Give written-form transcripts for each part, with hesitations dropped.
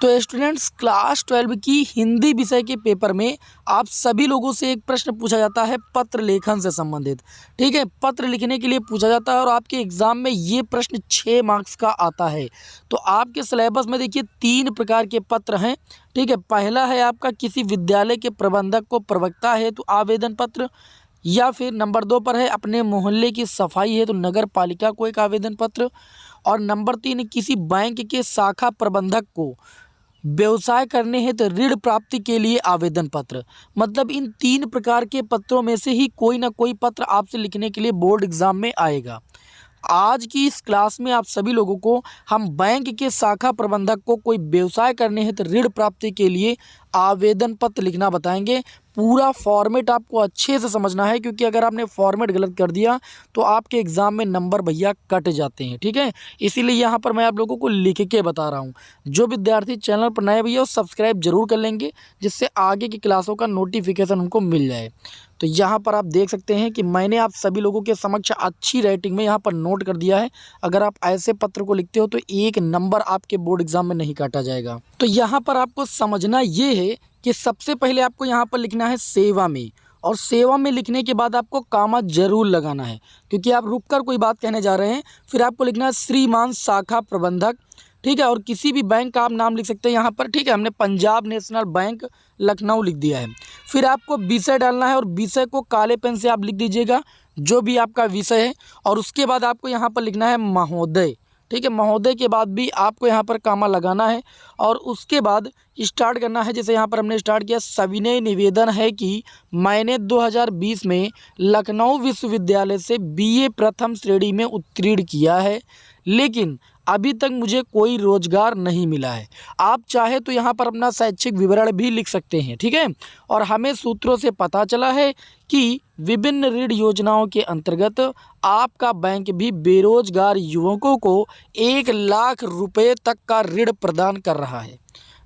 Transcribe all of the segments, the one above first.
तो students, class 12 की हिंदी विषय के पेपर में आप सभी लोगों से एक प्रश्न पूछा जाता है पत्र लेखन से संबंधित। ठीक है, पत्र लिखने के लिए पूछा जाता है और आपके एग्ज़ाम में ये प्रश्न 6 मार्क्स का आता है। तो आपके सिलेबस में देखिए 3 प्रकार के पत्र हैं। ठीक है, पहला है आपका किसी विद्यालय के प्रबंधक को प्रवक्ता हेतु आवेदन पत्र, या फिर नंबर 2 पर है अपने मोहल्ले की सफाई हेतु नगर पालिका को एक आवेदन पत्र, और नंबर 3 किसी बैंक के शाखा प्रबंधक को व्यवसाय करने हेतु ऋण प्राप्ति के लिए आवेदन पत्र। मतलब इन 3 प्रकार के पत्रों में से ही कोई ना कोई पत्र आपसे लिखने के लिए बोर्ड एग्जाम में आएगा। आज की इस क्लास में आप सभी लोगों को हम बैंक के शाखा प्रबंधक को कोई व्यवसाय करने हेतु ऋण प्राप्ति के लिए आवेदन पत्र लिखना बताएंगे। पूरा फॉर्मेट आपको अच्छे से समझना है, क्योंकि अगर आपने फॉर्मेट गलत कर दिया तो आपके एग्ज़ाम में नंबर भैया कट जाते हैं। ठीक है, इसीलिए यहाँ पर मैं आप लोगों को लिख के बता रहा हूँ। जो विद्यार्थी चैनल पर नए भैया वो सब्सक्राइब जरूर कर लेंगे, जिससे आगे की क्लासों का नोटिफिकेशन उनको मिल जाए। तो यहाँ पर आप देख सकते हैं कि मैंने आप सभी लोगों के समक्ष अच्छी राइटिंग में यहाँ पर नोट कर दिया है। अगर आप ऐसे पत्र को लिखते हो तो 1 नंबर आपके बोर्ड एग्जाम में नहीं काटा जाएगा। तो यहाँ पर आपको समझना ये है कि सबसे पहले आपको यहाँ पर लिखना है सेवा में, और सेवा में लिखने के बाद आपको कामा जरूर लगाना है, क्योंकि आप रुककर कोई बात कहने जा रहे हैं। फिर आपको लिखना है श्रीमान शाखा प्रबंधक। ठीक है, और किसी भी बैंक का आप नाम लिख सकते हैं यहाँ पर। ठीक है, हमने पंजाब नेशनल बैंक लखनऊ लिख दिया है। फिर आपको विषय डालना है, और विषय को काले पेन से आप लिख दीजिएगा जो भी आपका विषय है। और उसके बाद आपको यहाँ पर लिखना है महोदय। ठीक है, महोदय के बाद भी आपको यहाँ पर कामा लगाना है, और उसके बाद स्टार्ट करना है। जैसे यहाँ पर हमने स्टार्ट किया, सविनय निवेदन है कि मैंने 2020 में लखनऊ विश्वविद्यालय से BA प्रथम श्रेणी में उत्तीर्ण किया है, लेकिन अभी तक मुझे कोई रोजगार नहीं मिला है। आप चाहे तो यहाँ पर अपना शैक्षिक विवरण भी लिख सकते हैं। ठीक है, और हमें सूत्रों से पता चला है कि विभिन्न ऋण योजनाओं के अंतर्गत आपका बैंक भी बेरोजगार युवकों को 1 लाख रुपए तक का ऋण प्रदान कर रहा है।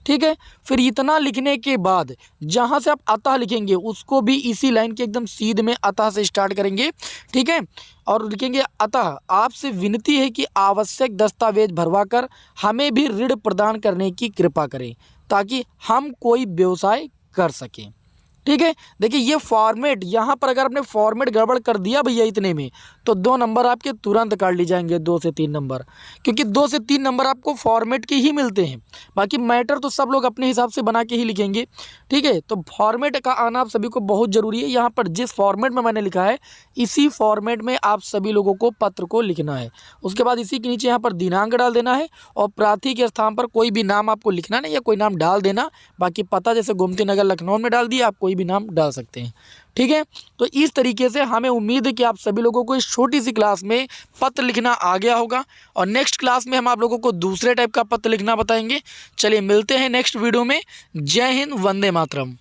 ठीक है, फिर इतना लिखने के बाद जहाँ से आप अतः लिखेंगे उसको भी इसी लाइन के एकदम सीध में अतः से स्टार्ट करेंगे। ठीक है, और लिखेंगे अतः आपसे विनती है कि आवश्यक दस्तावेज भरवाकर हमें भी ऋण प्रदान करने की कृपा करें, ताकि हम कोई व्यवसाय कर सकें। ठीक है, देखिए ये फॉर्मेट, यहाँ पर अगर आपने फॉर्मेट गड़बड़ कर दिया भैया इतने में, तो 2 नंबर आपके तुरंत काट ली जाएंगे, 2 से 3 नंबर, क्योंकि 2 से 3 नंबर आपको फॉर्मेट के ही मिलते हैं। बाकी मैटर तो सब लोग अपने हिसाब से बना के ही लिखेंगे। ठीक है, तो फॉर्मेट का आना आप सभी को बहुत ज़रूरी है। यहाँ पर जिस फॉर्मेट में मैंने लिखा है इसी फॉर्मेट में आप सभी लोगों को पत्र को लिखना है। उसके बाद इसी के नीचे यहाँ पर दिनांक डाल देना है, और प्रार्थी के स्थान पर कोई भी नाम आपको लिखना नहीं, या कोई नाम डाल देना। बाकी पता जैसे गोमती नगर लखनऊ में डाल दिया, आप कोई भी नाम डाल सकते हैं। ठीक है, तो इस तरीके से हमें उम्मीद है कि आप सभी लोगों को इस छोटी सी क्लास में पत्र लिखना आ गया होगा, और नेक्स्ट क्लास में हम आप लोगों को दूसरे टाइप का पत्र लिखना बताएंगे। चलिए मिलते हैं नेक्स्ट वीडियो में। जय हिंद, वंदे मातरम।